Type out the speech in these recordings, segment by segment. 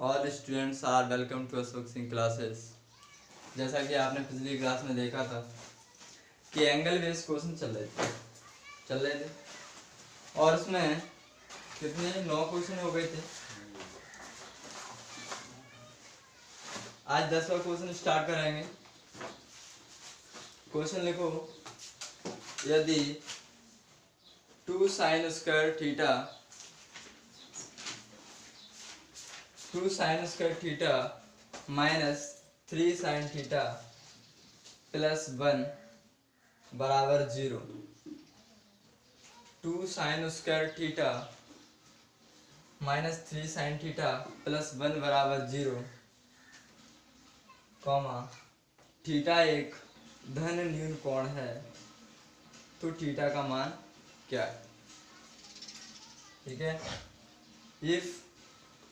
All students are welcome to Ashok Singh classes. जैसा कि आपने पिछली क्लास में देखा था कि एंगल बेस्ड क्वेश्चन चल रहे थे और उसमें कितने 9 क्वेश्चन हो गए थे। आज 10वां क्वेश्चन स्टार्ट करेंगे। क्वेश्चन लिखो, यदि 2 sin square theta minus 3 sin theta plus 1 बराबर 0। 2 sin square theta minus 3 sin theta plus 1 बराबर 0, कॉमा थीटा एक धन न्यून कोण है तो थीटा का मान क्या है। ठीक है, if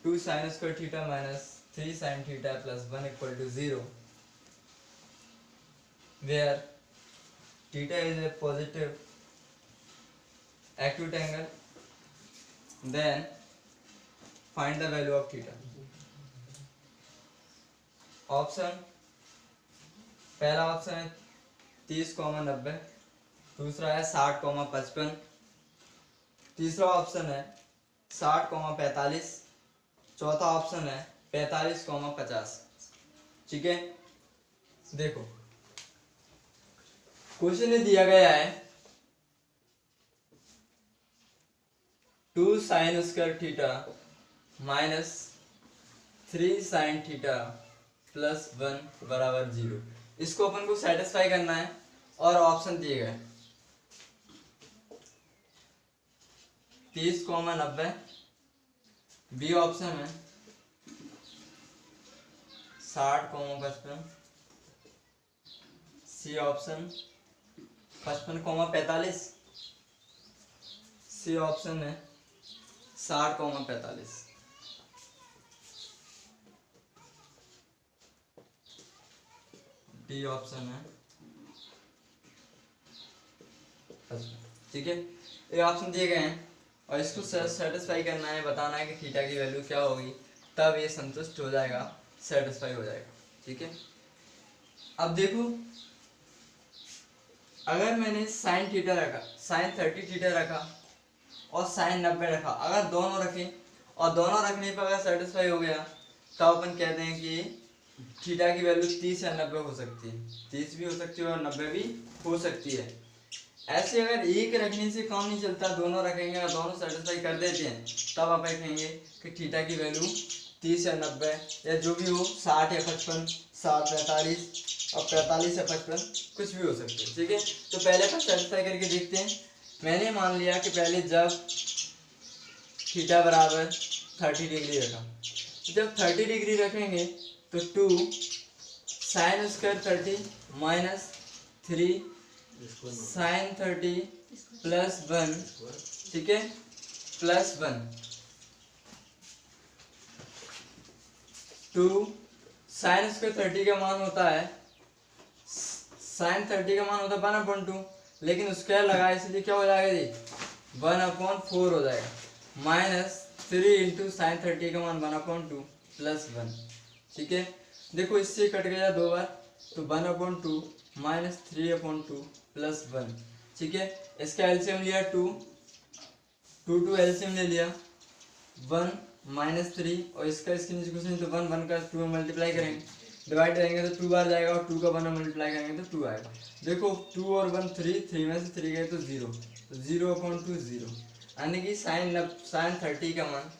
2 sin square theta minus 3 sin theta plus 1 equal to 0 where theta is a positive acute angle, then find the value of theta. Option, पहला ऑप्शन है 30,90, दूसरा है 60,55, तीसरा ऑप्शन है 60,45, चौथा ऑप्शन है 45,50। ठीक है, देखो क्वेश्चन में दिया गया है 2 sin square theta minus 3 sin theta plus 1 बराबर 0। इसको अपन को सेटिस्फाई करना है और ऑप्शन दिए गए 30,90, बी ऑप्शन है 60,55, सी ऑप्शन 55,45, सी ऑप्शन है 60,45। डी ऑप्शन है 55। ठीक है, ये ऑप्शन दिए गए हैं और इसको सेटिस्फाई करना है, बताना है कि थीटा की वैल्यू क्या होगी, तब ये संतुष्ट हो जाएगा, सेटिस्फाई हो जाएगा। ठीक है, अब देखो अगर मैंने साइन थीटा रखा, साइन 30 थीटा रखा और साइन 90 रखा, अगर दोनों रखें और दोनों रखने पर अगर सेटिस्फाई हो गया तो अपन कहते हैं कि थीटा की वैल्यू 30 या 90 हो सकती है। 30 भी हो सकती है और 90 भी हो सकती है। ऐसे अगर एक रखने से काम नहीं चलता, दोनों रखेंगे और दोनों सेटिस्फाई कर देते हैं, तब आप कहेंगे कि थीटा की वैल्यू 30 या 90 या जो भी हो, 60 या 55, 60, 45 और 45 या 55 कुछ भी हो सकते हैं। ठीक है, तो पहले अपन सेटिस्फाई करके देखते हैं। मैंने मान लिया कि पहले जब थीटा बराबर 30 डिग्री रखा, जब 30 डिग्री रखेंगे तो 2 sine square 30 minus 3 sine 30 plus 1, ठीक है, प्लस 1, 2 साइन स्क्वायर 30 का मान होता है, साइन 30 का मान होता है 1/2, लेकिन स्क्वायर लगा इसलिए क्या हो जाएगा जी 1/4 हो जाएगा, माइनस 3 इंटू साइन 30 का मान 1/2 प्लस 1। ठीक है, देखो इससे कट गया 2 बार तो 1/2 माइनस 3/2 प्लस 1। ठीक है, इसका एलसीएम लिया 2 एलसीएम ले लिया 1 माइनस 3 और इसका इसके नीचे कुछ नहीं तो 1 का 2 में मल्टीप्लाई करेंगे, डिवाइड करेंगे तो 2 बार जाएगा और 2 का 1 में मल्टीप्लाई करेंगे तो 2 आएगा। देखो 2 और 1 3 में से 3 गए तो 0, तो 0/2 0, यानी कि साइन 30 का मान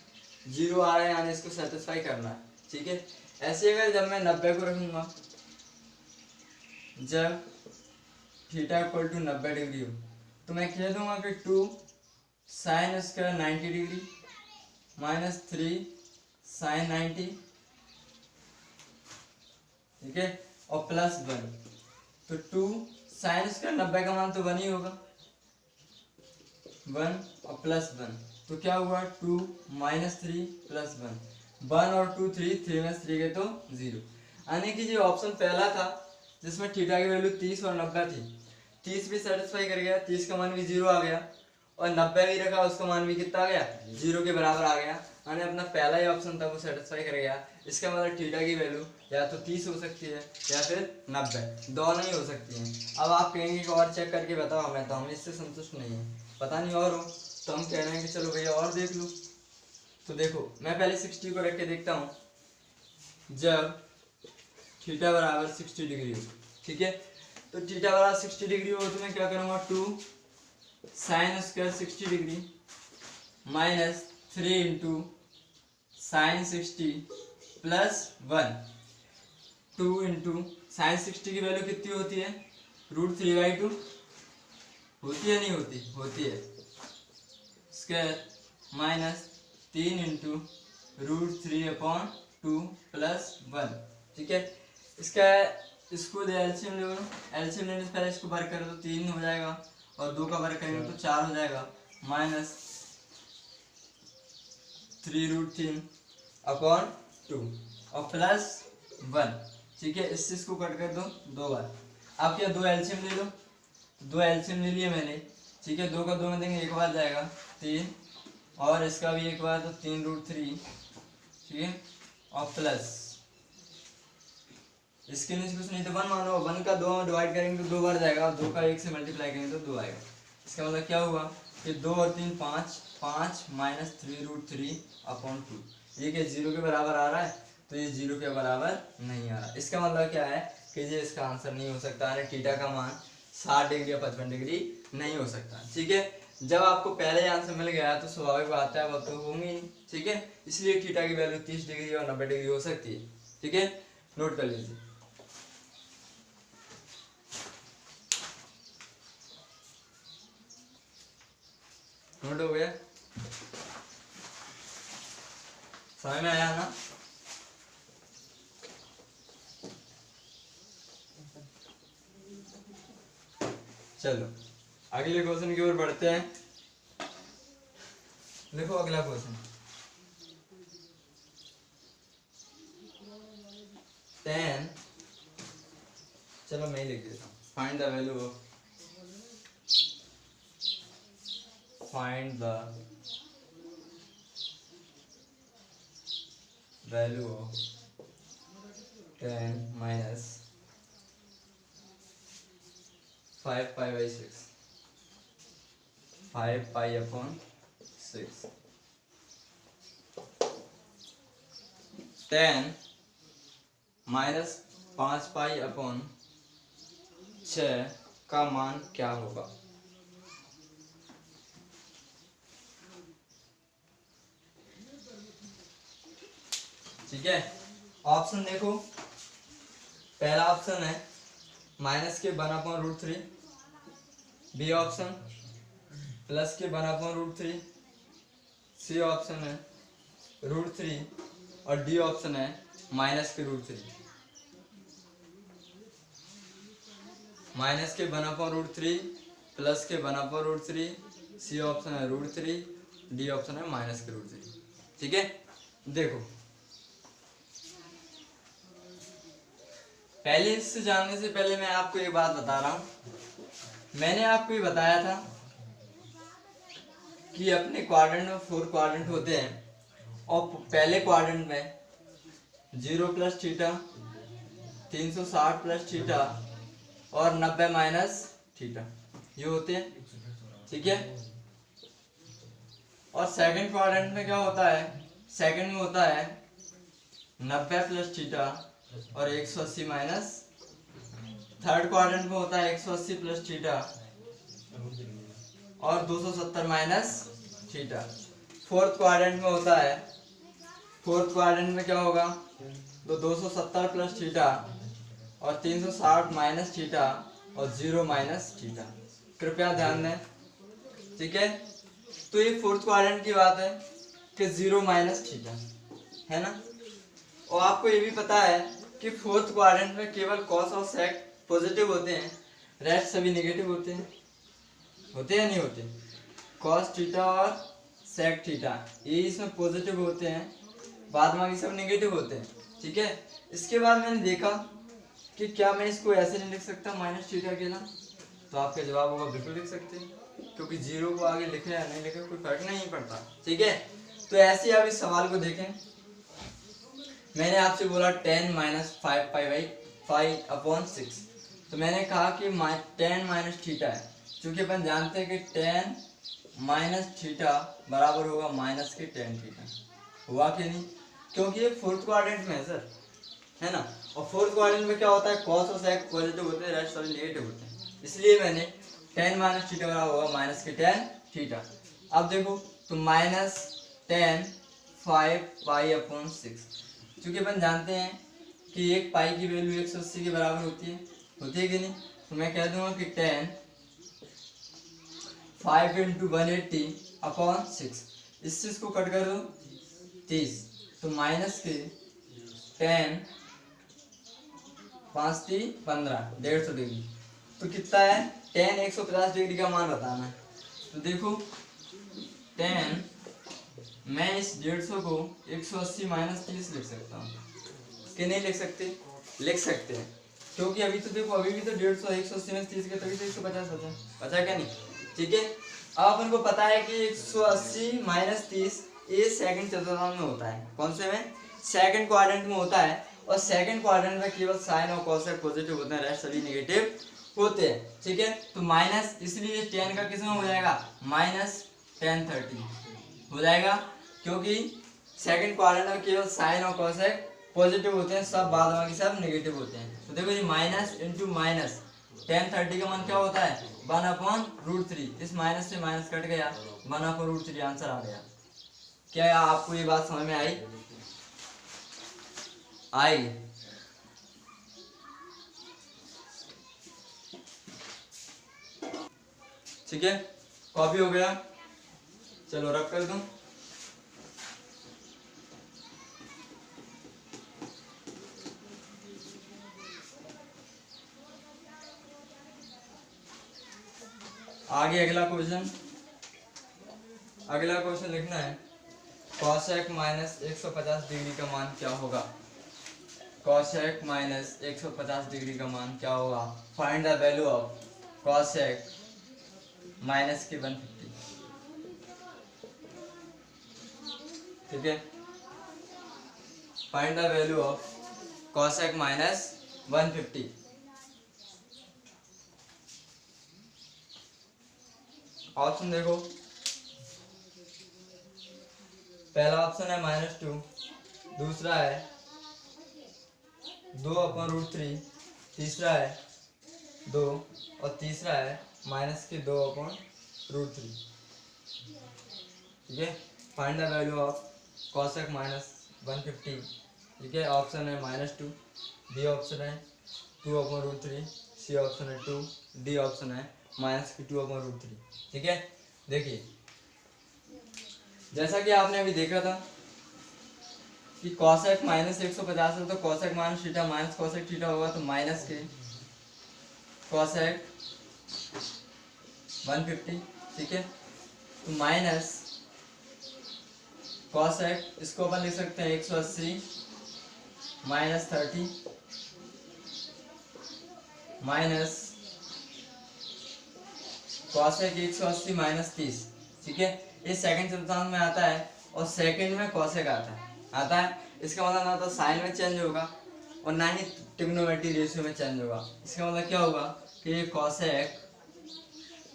0 आ रहा है, यानी इसको सेटिस्फाई करना है। ठीक है, ऐसे अगर जब मैं 90 को रखूंगा, जब थीटा इक्वल टू 90 डिग्री हो तो मैं कह दूंगा कि 2 sine square 90 degree minus 3 sine 90, ठीक है, और प्लस 1, तो 2 साइन स्क्वायर 90 का मान तो 1 ही होगा, 1 और प्लस 1, तो क्या हुआ 2 माइनस 3 प्लस 1 और 2 3 में से 3 गए तो 0, यानी कि जो ऑप्शन पहला था जिसमें थीटा की वैल्यू 30 और 90 थी, 30 भी सेटिस्फाई कर गया, 30 का मान भी 0 आ गया और 90 भी रखा, उसका मान भी कितना आ गया, 0 के बराबर आ गया। यानी अपना पहला ही ऑप्शन था वो सेटिस्फाई कर गया। इसका मतलब थीटा की वैल्यू या तो 30 हो सकती है या फिर 90, दोनों ही हो सकती हैं। अब आप कहेंगे कि और चेक करके बताओ हमें, तो हम इससे संतुष्ट नहीं है, पता नहीं और हो, तो हम कह रहे हैं कि चलो भैया और देख लो। तो देखो मैं पहले 60 को रख के देखता हूँ। जब थीटा बराबर 60 डिग्री हो, ठीक है, तो थीटा बराबर 60 डिग्री हो तो मैं क्या करूँगा, 2 sine square 60 degree minus 3 into sine 60 plus 1, 2 into sine 60 की वैल्यू कितनी होती है, √3/2 होती है, नहीं होती, होती है, स्क्वायर माइनस 3 इंटू √3/2 प्लस 1, ठीक है। इसको एलसीएम ले लो, एलसीएम लेने से पहले इसको वर्ग करो तो 3 हो जाएगा और 2 का वर्ग करेंगे तो 4 हो जाएगा, माइनस 3√3/2 और प्लस 1, ठीक है। इससे इसको कट कर दो 2 बार। अब क्या, 2 एलसीएम ले लो, 2 एलसीएम ले लिए मैंने, ठीक है। 2 का 2 में देंगे 1 बार जाएगा 3 और इसका भी 1 बार तो 3√3, ठीक है, और प्लस इसके नीचे कुछ नहीं तो 1 मानो, 1 का 2 में डिवाइड करेंगे तो 2 बार जाएगा और 2 का 1 से मल्टीप्लाई करेंगे तो 2 आएगा। इसका मतलब क्या हुआ कि 2 और 3 5, 5 माइनस 3√3/2, ये क्या 0 के बराबर आ रहा है, तो ये 0 के बराबर नहीं आ रहा। इसका मतलब क्या है कि ये इसका आंसर नहीं हो सकता है, थीटा का मान 60 डिग्री या 55 डिग्री नहीं हो सकता, ठीक है। जब आपको पहले आंसर मिल गया तो स्वाभाविक बात है वो तो होंगी नहीं, ठीक है। इसलिए थीटा की वैल्यू 30 डिग्री और 90 डिग्री हो सकती है, ठीक है, नोट कर लीजिए। नोट हो गया, समझ में आया ना। चलो अगले क्वेश्चन की ओर बढ़ते हैं। देखो अगला क्वेश्चन, 10, चलो मैं ही लिख देता हूँ, find the value of tan minus 5π/6, 5π/6, tan minus 5π/6 का मान क्या होगा। ठीक है, ऑप्शन देखो, पहला ऑप्शन है माइनस के 1/√3, बी ऑप्शन प्लस के 1/√3, सी ऑप्शन है √3 और डी ऑप्शन है माइनस के √3। माइनस के 1/√3, प्लस के 1/√3, सी ऑप्शन है √3, डी ऑप्शन है माइनस के √3। ठीक है, देखो पहले इससे जानने से पहले मैं आपको एक बात बता रहा हूं। मैंने आपको ये बताया था कि अपने क्वाड्रेंट में 4 क्वाड्रेंट होते हैं और पहले क्वाड्रेंट में 0 + थीटा, 360 + थीटा और 90 - थीटा ये होते हैं। ठीक है, और सेकंड क्वाड्रेंट में क्या होता है, सेकंड में होता है 90 + थीटा और 180 - थर्ड क्वाड्रेंट में होता है 180 + थीटा और 270 - थीटा। फोर्थ क्वाड्रेंट में होता है, फोर्थ क्वाड्रेंट में क्या होगा, तो 270 + थीटा और 360 - थीटा और 0 - थीटा। कृपया ध्यान दें। ठीक है, तो ये फोर्थ क्वाड्रेंट की बात है कि 0 - थीटा है ना। और आपको ये भी पता है कि फोर्थ क्वाड्रेंट में केवल कॉस और सेक पॉजिटिव होते हैं, रेस्ट सभी नेगेटिव होते हैं। होते हैं नहीं होते, कॉस थीटा और सेक थीटा ये इसमें पॉजिटिव होते हैं, बाद में सब नेगेटिव होते हैं। ठीक है, इसके बाद मैंने देखा कि क्या मैं इसको ऐसे नहीं लिख सकता -थीटा अकेला, तो आपका जवाब होगा बिल्कुल लिख सकते हैं। क्योंकि 0 को आगे लिखे या नहीं लिखे कोई फर्क नहीं पड़ता, ठीक है। तो ऐसे ही आप इस सवाल को देखें, मैंने आपसे बोला 10 माइनस 5/5/6, तो मैंने कहा कि 10 माइनस थीटा है, क्योंकि अपन जानते हैं कि 10 माइनस थीटा बराबर होगा माइनस के 10 थीटा, हुआ कि नहीं, क्योंकि ये फोर्थ क्वाड्रेंट में है सर, है ना। और फोर्थ क्वाड्रेंट में क्या होता है, कॉस और सेक पॉजिटिव होते हैं, रेस्ट सभी नेगेटिव होते हैं, इसलिए मैंने 10 माइनस थीटा बराबर होगा माइनस के 10 थीटा। अब देखो तो माइनस 10 5/6, क्योंकि अपन जानते हैं कि एक पाई की वैल्यू 180 के बराबर होती है कि नहीं, तो मैं कह दूंगा कि 10 5 × 180/6, इस चीज को कट कर दो 30, तो माइनस के 10 5 3 15 150 डिग्री, तो कितना है 10 150 डिग्री का मान बताना है। तो देखो 10 मैं इस 150 को 180 माइनस 30 लिख सकता हूँ कि नहीं लिख सकते, लिख सकते हैं, क्योंकि अभी तो देखो अभी भी तो 150 180 में 30 के तभी तो 150 होते हैं, पता क्या नहीं, ठीक है। अब अपन को पता है कि 180 माइनस 30 ये सेकंड चतुर्थांश में होता है, कौन से में, सेकंड क्वाड्रेंट में होता है, और सेकंड क्वाड्रेंट में केवल साइन और कॉसेक पॉजिटिव होते हैं, रेस्ट सभी नेगेटिव होते हैं, ठीक है। तो माइनस, इसलिए 10 का किस में हो जाएगा, माइनस 10/30 हो जाएगा, क्योंकि सेकंड क्वाड्रेंट में केवल साइन और कॉसेक पॉजिटिव होते हैं, सब बाद बाकी सब नेगेटिव होते हैं। तो देखो ये माइनस इंटू माइनस 10/30 का मान क्या होता है 1/√3, इस माइनस से माइनस कट गया 1/√3 आंसर आ गया। क्या आपको ये बात समझ में आई? ठीक है, कॉपी हो गया, चलो रख कर दूं। आगे अगला क्वेश्चन लिखना है, कॉसेक माइनस 150 डिग्री का मान क्या होगा, कॉसेक माइनस 150 डिग्री का मान क्या होगा, find the value of cosec minus के 150, ठीक है, find the value of cosec minus 150। Option देखो, पहला ऑप्शन है -2, दूसरा है 2/√3, तीसरा है 2 और तीसरा है माइनस के 2/√3, ठीक है। Find the value of cosec minus 150, ठीक है। ऑप्शन है -2, बी ऑप्शन है 2/√3, सी ऑप्शन है 2, डी ऑप्शन है माइनस के 2/√3, ठीक है। देखिए जैसा कि आपने अभी देखा था कि कॉसेक माइनस 150 है, तो cosec minus theta minus cosec theta होगा, तो माइनस के कॉसेक 150, ठीक है, तो माइनस कॉसेक, इसको अपन लिख सकते हैं 180 माइनस 30 माइनस कॉसेक 180 माइनस 30, ठीक है। ये सेकंड चतुर्थांश में आता है और सेकंड में कॉसेक आता है, इसका मतलब ना तो साइन में चेंज होगा और ना ही ट्रिग्नोमेट्री रेशियो में चेंज होगा। इसका मतलब क्या होगा कि ये कॉसेक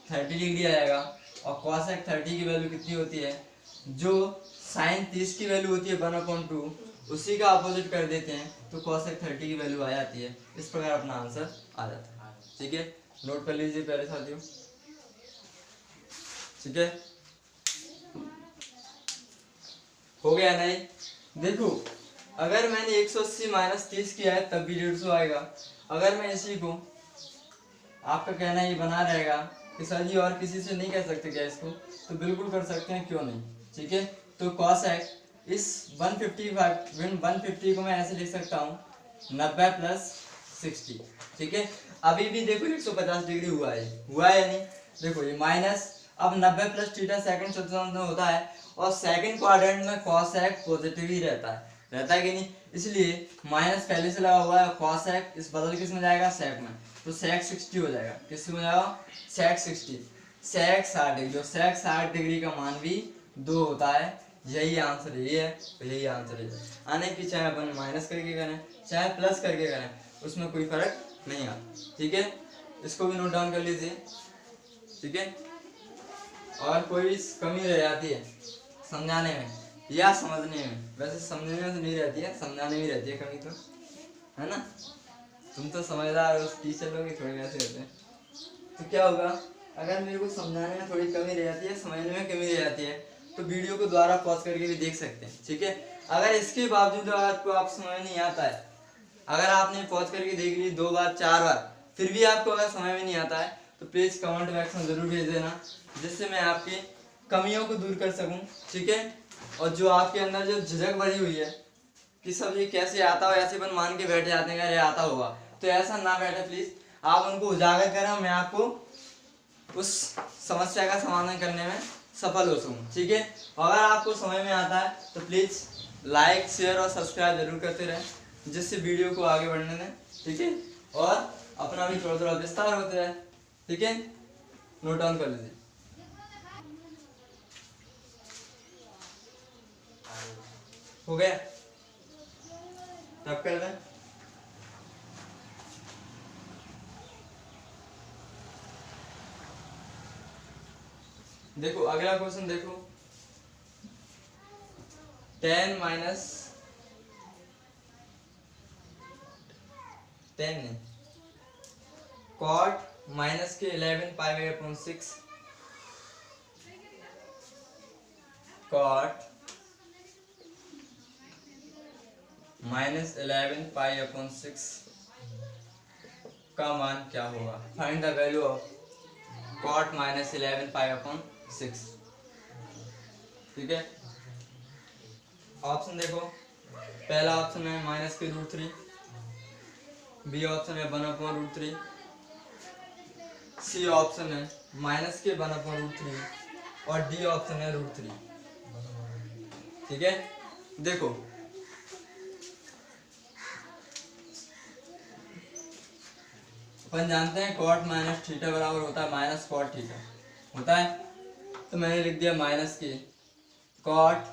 30 डिग्री आएगा, और कॉसेक 30 की वैल्यू कितनी होती है, जो साइन 30 की वैल्यू होती है 1/2, उसी का अपोजिट कर देते हैं तो कॉसेक 30 की वैल्यू आ जाती है। इस प्रकार अपना आंसर आ जाता है, ठीक है। नोट कर लीजिए प्यारे साथियों, ठीक है, हो गया नहीं। देखो अगर मैंने 180 माइनस 30 किया है तब भी 150 आएगा। अगर मैं इसी को, आपका कहना ये बना रहेगा कि सर जी और किसी से नहीं कह सकते क्या इसको, तो बिल्कुल कर सकते हैं, क्यों नहीं, ठीक है। तो कॉसेक इस 150 को मैं ऐसे लिख सकता हूँ 90 + 60, ठीक है। अभी भी देखो 150 डिग्री हुआ है या नहीं, देखो ये माइनस, अब 90 + थीटा सेकंड चतुर्थांश में होता है और सेकंड क्वाड्रेंट में कॉसेक पॉजिटिव ही रहता है कि नहीं, इसलिए माइनस पहले से लगा हुआ है, कॉसेक इस बदल किस में जाएगा, सेक में, तो सेक 60 हो जाएगा, किस में जाएगा, सेक 60। सेक 60 डिग्री, जो सेक 60 डिग्री का मान भी 2 होता है। यही आंसर ये है, तो यही आंसर है। आने की चाहे अपन माइनस करके करें चाहे प्लस करके करें, उसमें कोई फर्क नहीं आता। ठीक है, इसको भी नोट डाउन कर लीजिए। ठीक है, और कोई कमी रह जाती है समझाने में या समझने में, वैसे समझने में तो नहीं रहती है, समझाने में रहती है कमी तो, है ना। तुम तो समझदार हो, टीचर लोग ही थोड़े वैसे होते हैं। तो क्या होगा, अगर मेरे को समझाने में थोड़ी कमी रह जाती है, समझने में कमी रह जाती है, तो वीडियो को दोबारा पॉज करके भी देख सकते हैं। ठीक है, अगर इसके बावजूद आपको आप समझ नहीं आता है, अगर आपने पॉज करके देख ली 2 बार 4 बार फिर भी आपको अगर समझ में नहीं आता है, तो प्लीज कमेंट बॉक्स में जरूर भेज देना, जिससे मैं आपकी कमियों को दूर कर सकूं। ठीक है, और जो आपके अंदर जो झिझक भरी हुई है कि सब ये कैसे आता हो, ऐसे अपन मान के बैठे जाते हैं अरे आता होगा, तो ऐसा ना बैठे, प्लीज आप उनको उजागर करें, मैं आपको उस समस्या का समाधान करने में सफल हो सकूं। ठीक है, अगर आपको समझ में आता है तो प्लीज लाइक शेयर और सब्सक्राइब जरूर करते रहें, जिससे वीडियो को आगे बढ़ने दें। ठीक है, और अपना भी थोड़ा थोड़ा विस्तार होता है। ठीक है, नोट डाउन कर लीजिए। हो गया, तब कर दें। देखो अगला क्वेश्चन देखो, 10 माइनस 10 नहीं, कॉट माइनस के 11 pi upon 6, cot minus 11 pi upon 6 का मान क्या होगा। Find the value of cot minus 11 pi upon 6। ठीक है, ऑप्शन देखो, पहला ऑप्शन है माइनस के √3, बी ऑप्शन है 1 अपॉन √3, सी ऑप्शन है माइनस के 1 अपॉन √3 और डी ऑप्शन है √3। ठीक है, देखो अपन जानते हैं कॉट माइनस थीटा बराबर होता है माइनस कॉट थीटा होता है, तो मैंने लिख दिया माइनस के कॉट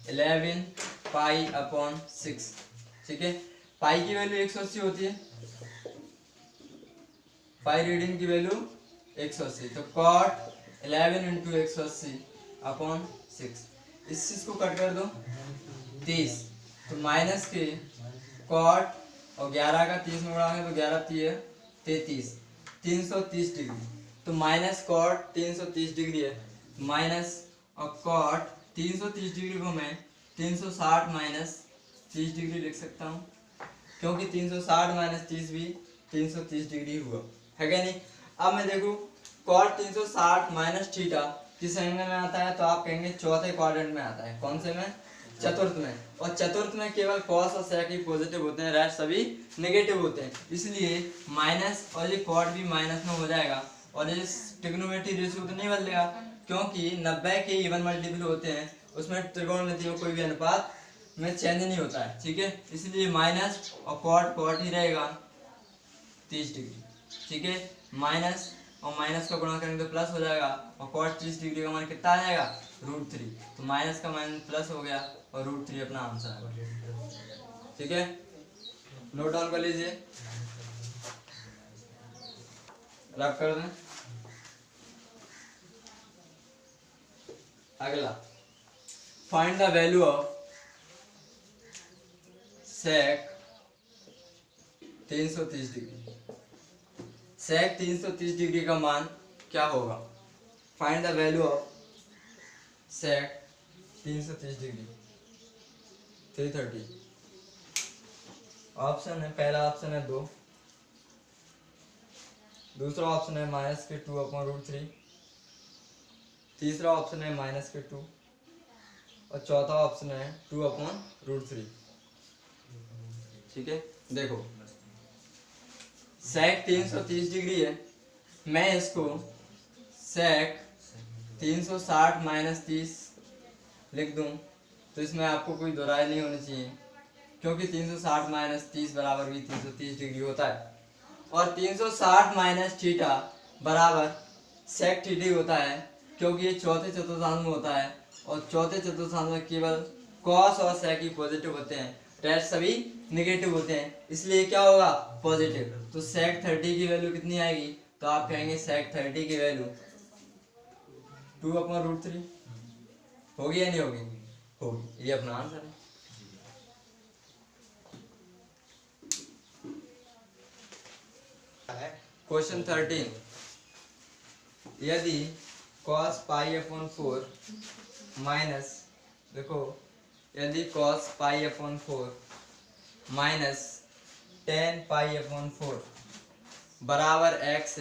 11 पाई अपॉन 6। ठीक है, पाई की वैल्यू 180 होती है, पाई रीडिंग की वैल्यू 180, तो कॉट 11 इंटू 180 अपॉन 6, इस चीज को कट कर दो 30, तो माइनस के कॉट और 11 का 30 में उड़ाएंगे तो 11 3 33, 330 डिग्री, तो माइनस कॉट 330 डिग्री है, माइनस और कॉट 330 डिग्री को मैं 360 माइनस 30 डिग्री लिख सकता हूँ, क्योंकि 360 माइनस 30 भी 330 डिग्री हुआ है क्या नहीं। अब मैं देखूँ कॉट 360 माइनस थीटा किस एंगल में आता है, तो आप कहेंगे चौथे क्वाड्रेंट में आता है। कौन से में, चतुर्थ में, और चतुर्थ में केवल कॉस और सेक ही पॉजिटिव होते हैं, रेस्ट सभी नेगेटिव होते हैं, इसलिए माइनस और ये कॉट भी माइनस में हो जाएगा, और ये ट्रिग्नोमेट्री रेशियो तो नहीं बदलेगा, क्योंकि 90 के इवन मल्टीपल होते हैं, उसमें त्रिकोणमिति में कोई भी अनुपात में चेंज नहीं होता है। ठीक है, इसलिए माइनस और कॉट कॉट ही रहेगा 30 डिग्री। ठीक है, माइनस और माइनस का गुणा करेंगे तो प्लस हो जाएगा, और कॉट 30 डिग्री का मान कितना आ जाएगा, √3, तो माइनस का माइनस प्लस हो गया और √3 अपना आंसर है। ठीक है, नोट डाउन कर लीजिए, रब कर दें। अगला, find the value of sec 330 degree. Sec 330 degree का मान क्या होगा। Find the value of sec 330 degree 330। Option है, पहला ऑप्शन है 2, दूसरा ऑप्शन है माइनस के 2 अपॉन √3, तीसरा ऑप्शन है माइनस के 2 और चौथा ऑप्शन है 2 अपॉन √3। ठीक है, देखो सेक 330 डिग्री है, मैं इसको सेक 360 माइनस 30 लिख दूं, तो इसमें आपको कोई दोहराई नहीं होनी चाहिए, क्योंकि 360 माइनस 30 बराबर भी 330 डिग्री होता है, और 360 माइनस थीटा बराबर सेक थीटा होता है, क्योंकि ये चौथे चतुर्थांश में होता है और चौथे चतुर्थांश में केवल कॉस और सेक ही पॉजिटिव होते हैं, रेस्ट सभी नेगेटिव होते हैं, इसलिए क्या होगा पॉजिटिव। तो सेक 30 की वैल्यू कितनी आएगी, तो आप कहेंगे सेक 30 की वैल्यू 2/√3 होगी या नहीं होगी, होगी। ये अपना आंसर है। क्वेश्चन 13, यदि cos π/4 माइनस, देखो यदि cos π/4 माइनस tan π/4 बराबर x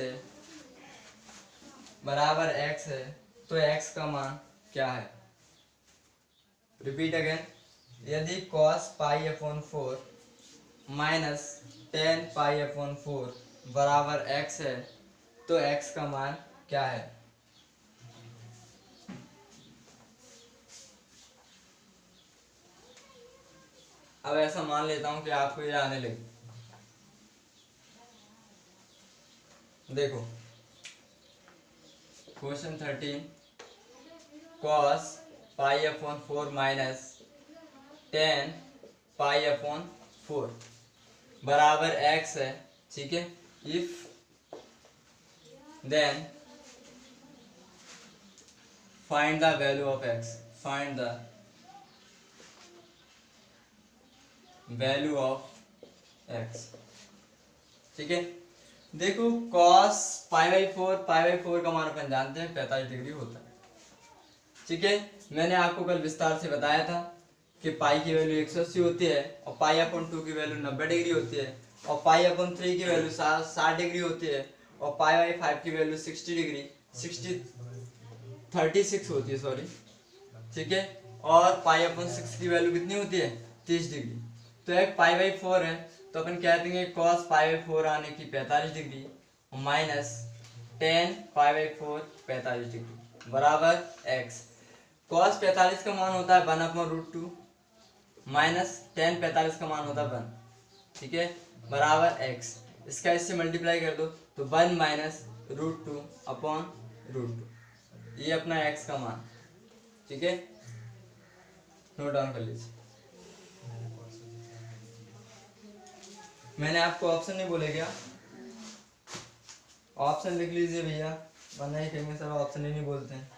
है, तो x का मान क्या है। रिपीट अगेन, यदि cos π/4 माइनस tan π/4 बराबर x है, तो x का मान क्या है। अब ऐसा मान लेता हूं कि आपको ये आने लगी। देखो क्वेश्चन 13, cos π/4 माइनस tan π/4 बराबर x है, ठीक है। If then find the value of x, find the value of x, ठीक है। देखो cos π/4 का मान अपन जानते हैं 45 डिग्री होता है, ठीक है। मैंने आपको कल विस्तार से बताया था कि पाई की वैल्यू 180 होती है और π/2 की वैल्यू 90 डिग्री होती है और π/3 की वैल्यू 60 डिग्री होती है और π/5 की वैल्यु 60 डिग्री 36 होती है, सॉरी, ठीक है। और π/6 की वैल्यू कितनी होती है 30 डिग्री। तो एक π/4 है, तो अपन कह देंगे cos π/4 आने की 45 डिग्री माइनस tan π/4 45 डिग्री बराबर x। cos 45 का मान होता है 1/√2 माइनस tan 45 का मान होता है 1, ठीक है, बराबर x। इसका इससे मल्टीप्लाई कर दो तो 1 माइनस √2/√2, ये अपना x का मान, ठीक है। नोट डाउन कर लीजिए। मैंने आपको ऑप्शन नहीं बोले क्या, ऑप्शन लिख लीजिए भैया, वरना ही कहेंगे सर ऑप्शन ही नहीं बोलते हैं।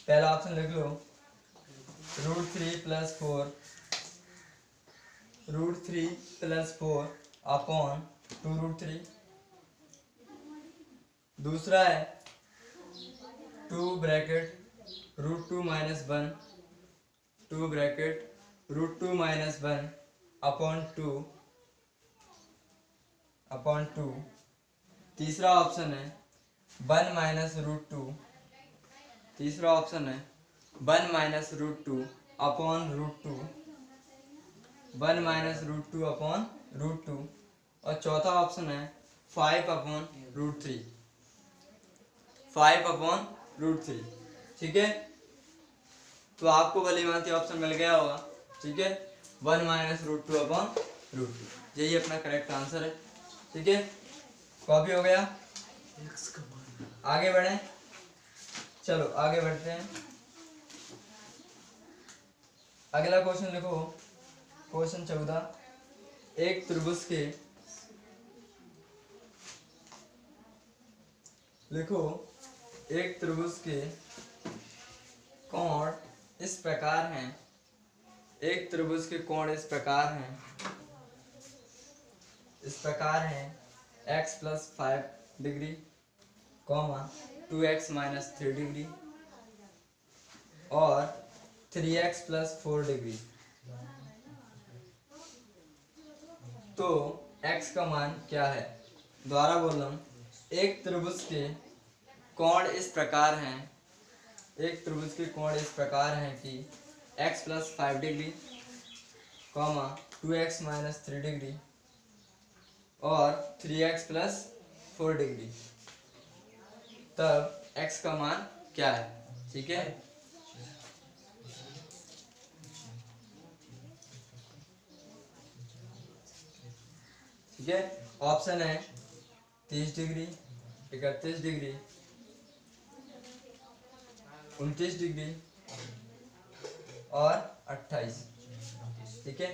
पहला ऑप्शन लिख लो, √3 अपॉन 2√3। दूसरा है 2 bracket √2 minus 1, 2 bracket √2 minus 1 upon 2। तीसरा ऑप्शन है 1 माइनस √2, तीसरा ऑप्शन है 1 माइनस √2 अपॉन √2, 1 माइनस √2 अपॉन √2। और चौथा ऑप्शन है 5/√3, 5/√3, ठीक है। तो आपको भली भांति ऑप्शन मिल गया होगा, ठीक है, 1 माइनस √2 अपॉन √2, यही अपना करेक्ट आंसर है, ठीक है। कॉपी हो गया, आगे बढ़े, चलो आगे बढ़ते हैं। अगला क्वेश्चन लिखो, क्वेश्चन 14, एक त्रिभुज के, लिखो एक त्रिभुज के कोण इस प्रकार हैं, एक त्रिभुज के कोण इस प्रकार हैं, x + 5 डिग्री, 2x - 3 डिग्री और 3x + 4 डिग्री। तो x का मान क्या है। दोबारा बोल रहा हूँ, एक त्रिभुज के कोण इस प्रकार हैं, एक त्रिभुज के कोण इस प्रकार हैं कि x + 5 डिग्री, 2x - 3 डिग्री और 3x + 4 डिग्री। तब x का मान क्या है, ठीक है। ठीक है, ऑप्शन है 30 डिग्री, 31 डिग्री, 29 डिग्री और 28। ठीक है,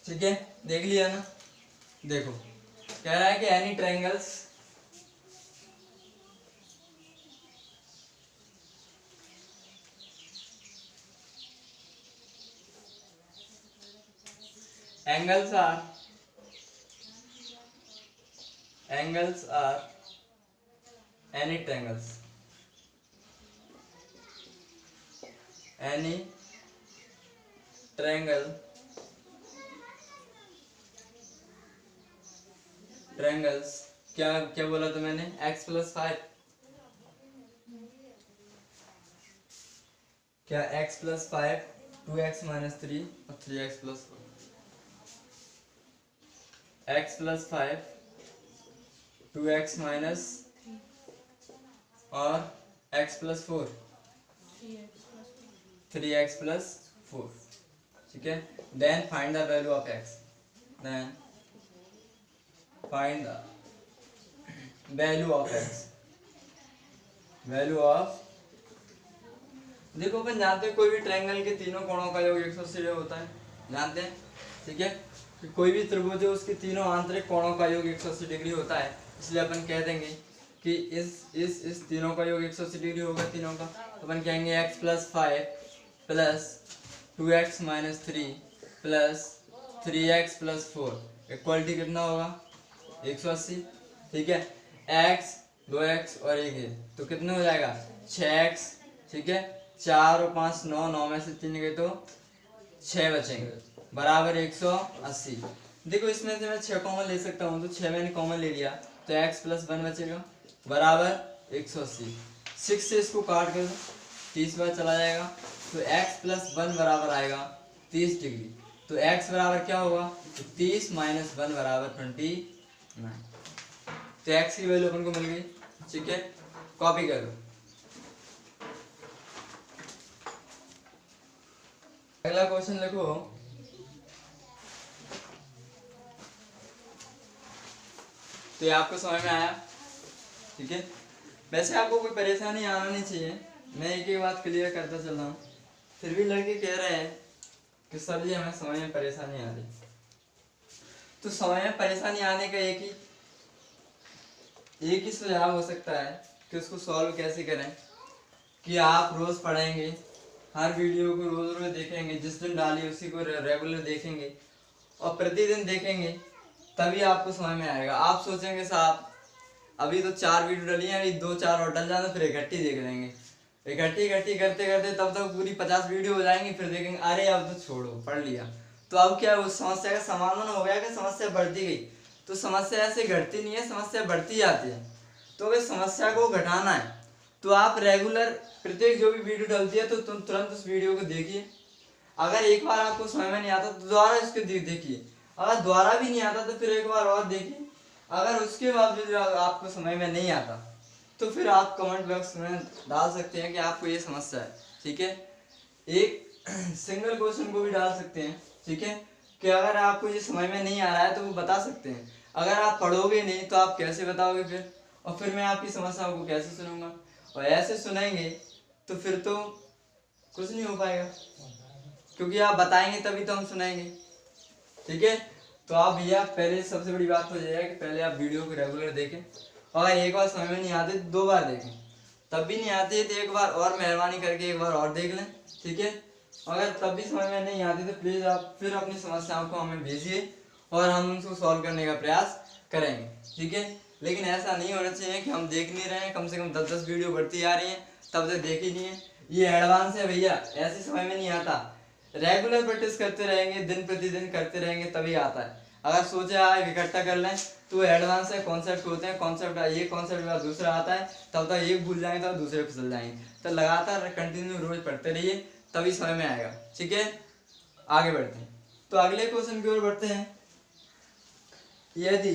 ठीक है, देख लिया ना। देखो कह रहा है कि any triangles angles are any triangles, any triangles क्या क्या बोला था मैंने, x+5, क्या x+5 2x-3 और 3x+4, x+5 2x माइनस और x+4 3x+4। ठीक है, then find the value of x, then find the value of x, of ऑफ, देखो अपन जानते हैं कोई भी ट्रायंगल के तीनों कोणों का योग 180 डिग्री होता है, जानते हैं। ठीक है, कि कोई भी त्रिभुज है उसके तीनों आंतरिक कोणों का योग 180 डिग्री होता है, इसलिए अपन कह देंगे कि इस तीनों का योग 180 डिग्री होगा तीनों का। तो अपन कहेंगे x+5 plus 2x-3 plus 3x+4 equality कितना होगा 180। ठीक है, x 2x और 1 है तो कितने हो जाएगा 6x। ठीक है, 4 और 5 9, 9 में से 3 गए तो 6 बचेंगे बराबर 180। देखो इसमें से मैं 6 कॉमन ले सकता हूँ, तो 6 मैंने कॉमन ले लिया तो x+1 बचेगा बराबर 180। 6 से इसको काट कर 30 बार चला जाएगा तो x+1 बराबर आएगा 30 डिग्री। तो x बराबर क्या होगा, 30 - 1 बराबर 29। तो x की वैल्यू अपन को मिल गई। ठीक है, कॉपी करो। अगला क्वेश्चन लिखो, तो ये आपको समझ में आया। ठीक है, वैसे आपको कोई परेशानी आना नहीं चाहिए, मैं एक ही बात क्लियर करता चल रहा हूँ। फिर भी लड़के कह रहे हैं कि सर जी हमें समय में परेशानी आ रही, तो समय में परेशानी आने का एक ही सुझाव हो सकता है कि उसको सॉल्व कैसे करें, कि आप रोज पढ़ेंगे, हर वीडियो को रोज रोज देखेंगे, जिस दिन डाली उसी को रेगुलर देखेंगे और प्रतिदिन देखेंगे, तभी आपको समझ में आएगा। आप सोचेंगे साहब अभी तो 4 वीडियो डली हैं, अभी 2-4 और डल जाए, फिर इकट्ठी देख लेंगे, इकट्ठी करते करते तब तक पूरी 50 वीडियो हो जाएंगी, फिर देखेंगे अरे अब तो छोड़ो पढ़ लिया। तो अब क्या उस समस्या का समाधान हो गया कि समस्या बढ़ती गई? तो समस्या ऐसे घटती नहीं है, समस्या बढ़ती जाती है। तो अगर समस्या को घटाना है तो आप रेगुलर प्रत्येक जो भी वीडियो डलती है तो तुम तुरंत उस वीडियो को देखिए। अगर एक बार आपको समझ में नहीं आता तो दोबारा इसको देखिए, अगर दोबारा भी नहीं आता तो फिर एक बार और देखिए। अगर उसके बावजूद आपको समझ में नहीं आता तो फिर आप कमेंट बॉक्स में डाल सकते हैं कि आपको ये समस्या है। ठीक है, एक सिंगल क्वेश्चन को भी डाल सकते हैं। ठीक है, कि अगर आपको ये समझ में नहीं आ रहा है तो वो बता सकते हैं। अगर आप पढ़ोगे नहीं तो आप कैसे बताओगे फिर, और फिर मैं आपकी समस्याओं को कैसे सुनूंगा? और ऐसे सुनेंगे तो फिर तो कुछ नहीं हो पाएगा, क्योंकि आप बताएंगे तभी तो हम सुनेंगे। ठीक है, तो आप भैया पहले सबसे बड़ी बात तो ये है कि पहले आप वीडियो को रेगुलर देखें, और एक बार समझ में नहीं आते तो 2 बार देखें, तब भी नहीं आती है तो एक बार और मेहरबानी करके एक बार और देख लें। ठीक है, अगर तब भी समझ में नहीं आती तो प्लीज़ आप फिर अपनी समस्याओं को हमें भेजिए और हम उनको सॉल्व करने का प्रयास करेंगे। ठीक है, लेकिन ऐसा नहीं होना चाहिए कि हम देख नहीं रहे हैं, कम से कम 10-10 वीडियो बढ़ती आ रही हैं तब तक देख ही नहीं है। ये एडवांस है भैया, ऐसे समझ में नहीं आता। रेगुलर प्रैक्टिस करते रहेंगे, दिन प्रतिदिन करते रहेंगे तभी आता है। अगर सोचे आप इकट्ठा कर लें तो एडवांस है, कॉन्सेप्ट होते हैं, कॉन्सेप्ट ये कॉन्सेप्ट बाद दूसरा आता है, तब तक एक भूल जाएंगे तब दूसरे फिसल जाएंगे। तो लगातार कंटिन्यू रोज पढ़ते रहिए तभी समझ में आएगा। ठीक है, आगे बढ़ते हैं। तो अगले क्वेश्चन की ओर बढ़ते हैं। यदि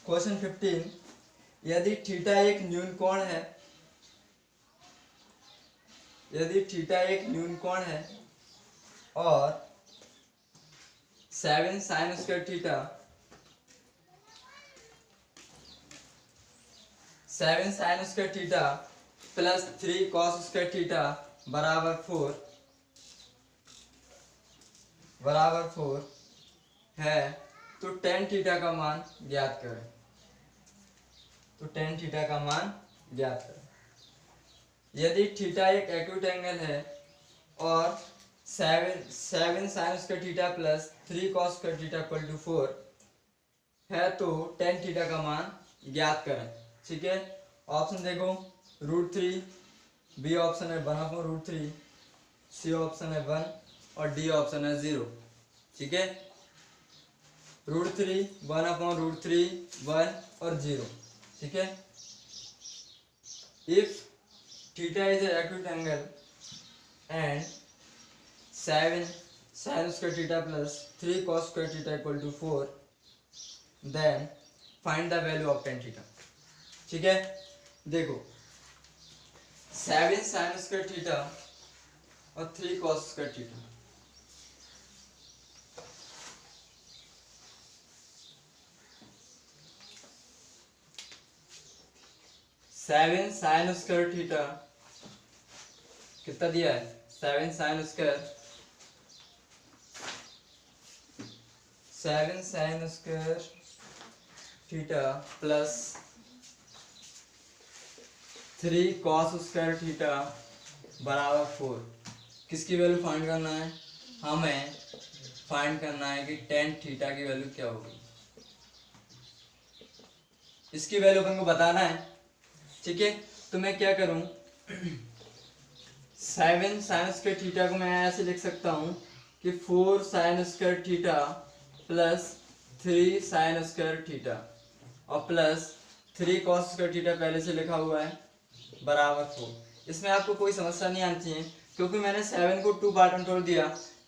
क्वेश्चन 15 यदि थीटा एक न्यून कोण है, यदि थीटा एक न्यून कोण है और 7 sine square theta 7 sine square theta plus 3 cos square theta बराबर 4 है, तो टेन थीटा का मान ज्ञात करें। तो टेन थीटा का मान ज्ञात करें। यदि थीटा एक एक्यूट एंगल है और 7 sine square theta plus 3 cos square theta equal to 4 है, तो टेन थीटा का मान ज्ञात करें। ठीक है, ऑप्शन देखो, √3, बी ऑप्शन है 1/√3, सी ऑप्शन है 1 और डी ऑप्शन है 0। ठीक है, √3, 1/√3, 1 और 0। ठीक है, if theta is an acute angle and 7 sin square theta plus 3 cos square theta equal to 4, then find the value of tan theta। ठीक है, देखो 7 sin square theta और 3 cos square theta, seven sign square theta कितना दिया है, 7 sine square theta plus 3 cos square theta बराबर 4। किसकी value find करना है, हमें फाइंड करना है कि टेन थीटा की वैल्यू क्या होगी। इसकी वैल्यू अपन को बताना है। ठीक है, तो मैं क्या करूं, 7 साइन स्क्वायर थीटा को मैं ऐसे लिख सकता हूं कि 4 sign square theta plus 3 sign square theta और प्लस 3 कॉस स्क्वायर थीटा पहले से लिखा हुआ है बराबर 4। इसमें आपको कोई समस्या नहीं आनी चाहिए, क्योंकि मैंने 7 को 2 पार्ट में तोड़ दिया,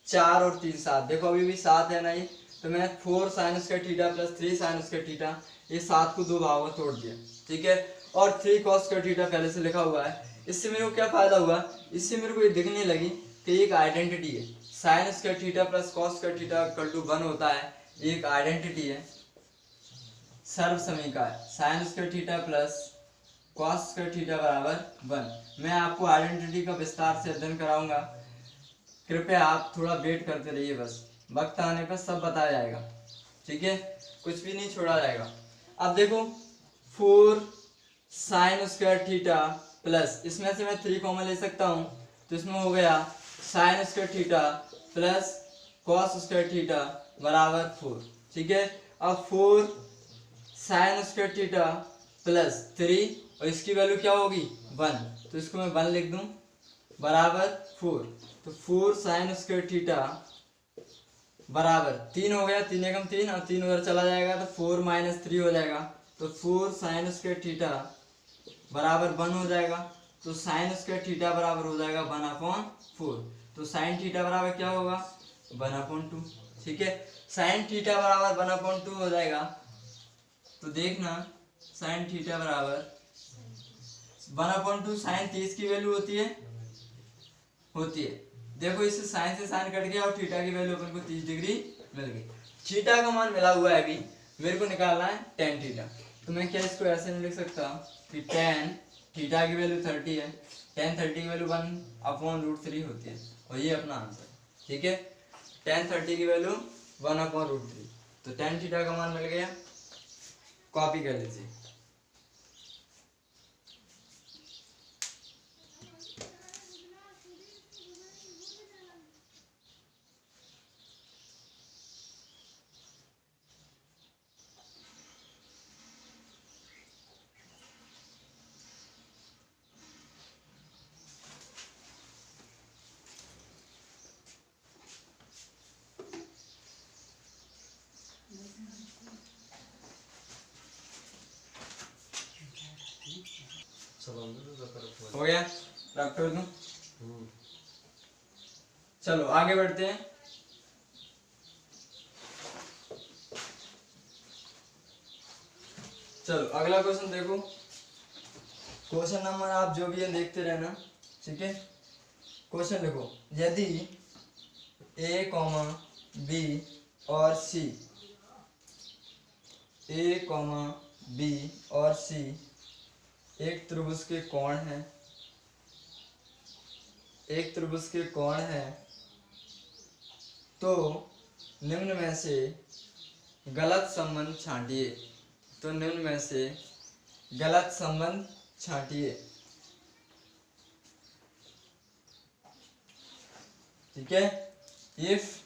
4 और 3 7। देखो अभी भी 7 है नहीं, तो मैं 4 sign square theta plus 3 sign square theta, ये 7 को 2 भागों में तोड़ दिया। ठीक है, और 3 कॉस स्क्वायर थीटा पहले से लिखा हुआ है। इससे मेरे को क्या फायदा हुआ, इससे मेरे को ये दिखने लगी कि एक आइडेंटिटी है, sine square theta plus cos square theta equal to 1 होता है, एक आइडेंटिटी है, सर्व समीकरण है, sine square theta plus cos square theta बराबर 1। मैं आपको आइडेंटिटी का विस्तार से अध्ययन कराऊंगा, कृपया आप थोड़ा वेट करते रहिए, बस वक्त आने पर सब बताया जाएगा। ठीक है, कुछ भी नहीं छोड़ा जाएगा। अब देखो 4 साइन स्क्वायर थीटा प्लस, इसमें से मैं 3 कॉमन ले सकता हूँ, तो इसमें हो गया sign square theta plus cos square theta बराबर 4। ठीक है, अब 4 साइन स्क्वायर थीटा प्लस 3 और इसकी वैल्यू क्या होगी 1, तो इसको मैं 1 लिख दूं बराबर 4। तो 4 साइन स्क्वायर थीटा बराबर 3 हो गया, 3 एकम 3 और 3 उधर चला जाएगा तो 4 - 3 हो जाएगा, तो 4 साइन स्क्वायर थीटा बराबर 1 हो जाएगा। तो साइन स्क्वायर थीटा बराबर हो जाएगा 1/4। तो साइन थीटा बराबर क्या होगा 1/2। ठीक है, साइन थीटा बराबर 1/2 हो जाएगा, तो देखना साइन थीटा बराबर 1/2, साइन 30 की वैल्यू होती है। देखो इससे साइन से साइन कट गया और थीटा की वैल्यू अपन को 30 डिग्री मिल गई। थीटा का मान मिला हुआ है, अभी मेरे को निकालना है टेन थीटा। तो मैं क्या इसको ऐसे नहीं लिख सकता कि टेन थीटा की वैल्यू 30 है, टेन 30 की वैल्यू 1/√3 होती है, और ये अपना आंसर। ठीक है, टेन 30 की वैल्यू 1/√3, तो टेन थीटा का मान मिल गया। कॉपी कर लीजिए। हो गया, रख कर दूं। चलो आगे बढ़ते हैं। चलो अगला क्वेश्चन देखो। क्वेश्चन नंबर आप जो भी है देखते रहना, ठीक है। क्वेश्चन देखो, यदि ए कॉमा बी और सी, ए कॉमा बी और सी एक त्रिभुज के कोण हैं, एक त्रिभुज के कोण हैं, तो निम्न में से गलत संबंध छांटिए। तो निम्न में से गलत संबंध छांटिए, ठीक है। If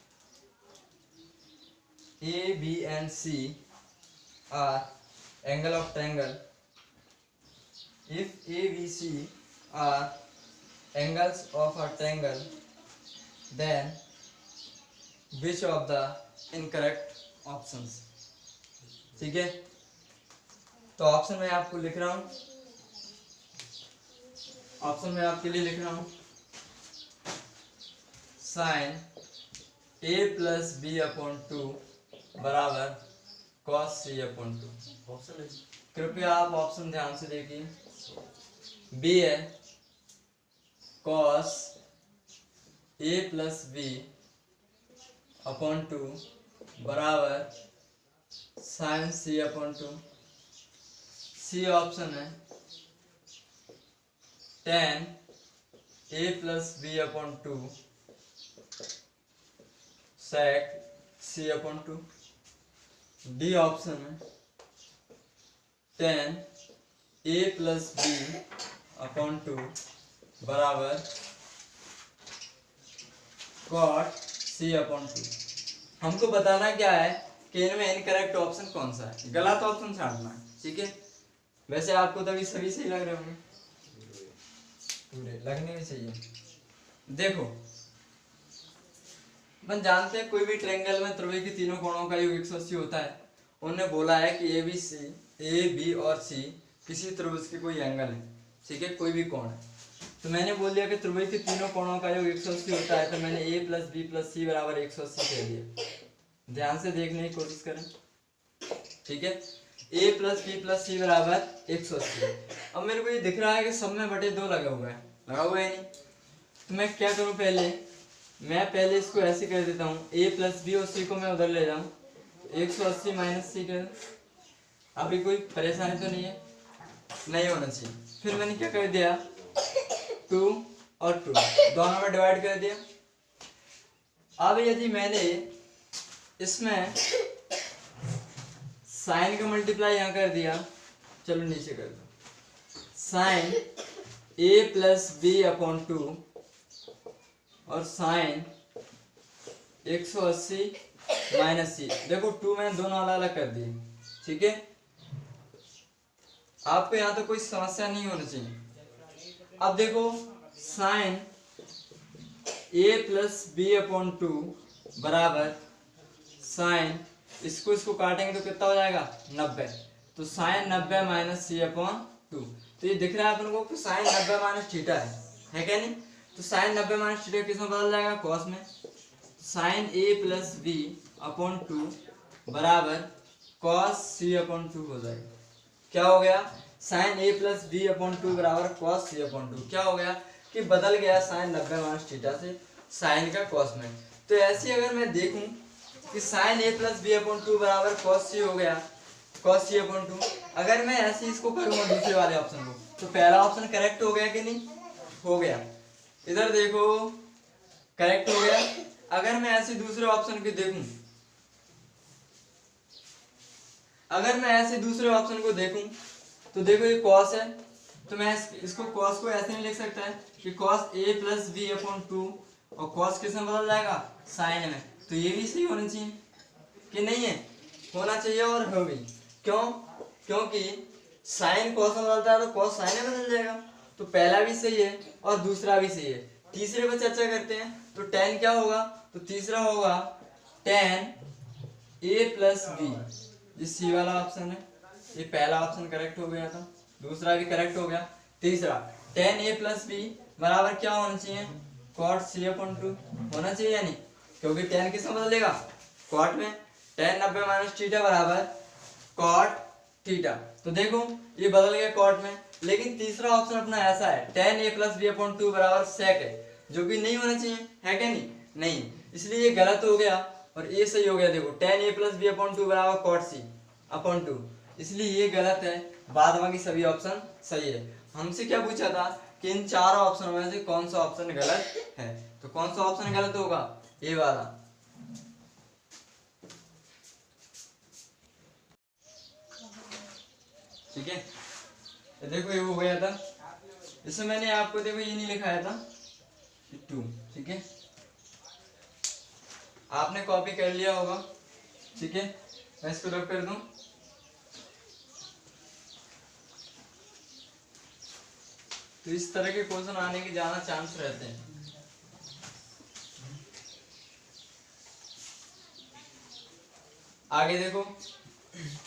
A B and C are angle of triangle, if A, B, C are angles of a triangle, then which of the incorrect options? ठीक है, तो ऑप्शन में आपको लिख रहा हूं, ऑप्शन में आपके लिए लिख रहा हूं, sine A plus B upon 2 बराबर कॉस सी अपॉन 2। कृपया आप ऑप्शन ध्यान से देखिए। बी है cos A plus B upon 2 बराबर साइन सी अपॉन 2। सी ऑप्शन है टेन ए प्लस बी अपॉन 2 सेक सी अपॉन 2। डी ऑप्शन है टेन ए प्लस बी अपॉन 2 बराबर कॉट सी अपॉन 2। हमको बताना क्या है कि इनमें इनकरेक्ट ऑप्शन कौन सा है, गलत ऑप्शन छांटना है, ठीक है। वैसे आपको तो अभी सभी सही लग रहे होंगे, पूरे लगने भी चाहिए। देखो अपन जानते हैं कोई भी ट्रायंगल में त्रिभुज के तीनों कोणों का योग 180 होता है। उन्होंने बोला है कि ए बी और सी किसी त्रिभुज के कोई एंगल है, ठीक है, कोई भी कोण है। तो मैंने बोल दिया कि त्रिभुज के तीनों कोणों का योग 180 होता है, तो मैंने ए प्लस बी प्लस सी बराबर 180 कह दिया। ध्यान से देखने की कोशिश करें, ठीक है। ए प्लस बी प्लस सी बराबर 180। अब मेरे को ये दिख रहा है कि सब में बटे 2 लगा हुआ है, लगा हुआ है नहीं, तो मैं क्या करूँ, पहले इसको ऐसे कर देता हूँ, ए प्लस बी और सी को मैं उधर ले जाऊँ, 180 माइनस सी कर। अभी कोई परेशानी तो नहीं है, नहीं होना चाहिए। फिर मैंने क्या कर दिया, 2 और 2 दोनों में डिवाइड कर दिया। अब यदि मैंने इसमें साइन का मल्टीप्लाई यहाँ कर दिया, चलो नीचे कर दो, साइन ए प्लस बी अपॉन 2 और साइन 180 माइनस सी। देखो 2 मैंने दोनों अलग अलग कर दिए, ठीक है। आपको यहाँ तो कोई समस्या नहीं होनी चाहिए। अब देखो साइन ए प्लस बी अपॉन 2 बराबर साइन, इसको काटेंगे तो कितना हो जाएगा, 90। तो साइन 90 माइनस सी अपॉन 2। तो ये दिख रहा है अपन को कि साइन 90 माइनस थीटा है क्या नहीं। तो साइन 90 माइनस थीटा किस में बदल जाएगा, कॉस में। साइन ए प्लस बी अपॉन 2 बराबर कॉस सी अपॉन 2 हो जाएगा। क्या हो गया, साइन ए प्लस बी अपॉन 2 बराबर कॉस सी अपॉन 2। क्या हो गया कि बदल गया साइन 90 माइनस थीटा से साइन का कॉस में। तो ऐसे अगर मैं देखूं कि साइन ए प्लस बी अपॉन 2 बराबर कॉस सी हो गया, कॉस सी अपॉन 2। अगर मैं ऐसे इसको करूंगा दूसरे वाले ऑप्शन को, तो पहला ऑप्शन करेक्ट हो गया कि नहीं, हो गया। इधर देखो करेक्ट हो गया। अगर मैं ऐसे दूसरे ऑप्शन को देखूं, अगर मैं ऐसे दूसरे ऑप्शन को देखूं तो देखो ये कॉस है, तो मैं इसको कॉस को ऐसे नहीं लिख सकता है कि cos A plus B upon 2 और कॉस किस में बदल जाएगा, साइन में। तो ये भी सही होना चाहिए कि नहीं है, होना चाहिए और हो भी। क्यों, क्योंकि साइन कॉस में बदलता है तो कॉस साइन में बदल जाएगा। तो पहला भी सही है और दूसरा भी सही है। तीसरे पर चर्चा करते हैं, तो टेन क्या होगा, तो तीसरा होगा टेन ए प्लस बी, ये सी वाला ऑप्शन है। ये पहला ऑप्शन करेक्ट हो गया था, दूसरा भी करेक्ट हो गया। तीसरा टेन ए प्लस बी बराबर क्या होना चाहिए, कॉट सी अपॉन 2 होना चाहिए या नहीं, क्योंकि टेन किस में बदलेगा, कॉट में। टेन 90 माइनस थीटा बराबर कॉट थीटा। तो देखो ये बदल गया कॉट में, लेकिन तीसरा ऑप्शन अपना ऐसा है tan a plus B upon 2 बराबर sec है, जो कि नहीं होना चाहिए, है क्या नहीं, नहीं, इसलिए ये गलत हो गया और ये सही हो गया। देखो tan a plus B upon 2 बराबर cot c अपॉन 2, इसलिए ये गलत है, बाद बाकी सभी ऑप्शन सही है। हमसे क्या पूछा था कि इन चारों ऑप्शन में से कौन सा ऑप्शन गलत है, तो कौन सा ऑप्शन गलत होगा, ये वाला। ठीक है, तो देखो ये हो गया था, इसमें मैंने आपको देखो ये नहीं लिखाया था 2, ठीक है, आपने कॉपी कर लिया होगा, ठीक है, मैं इसको रब कर दूं। तो इस तरह के क्वेश्चन आने के ज्यादा चांस रहते हैं। आगे देखो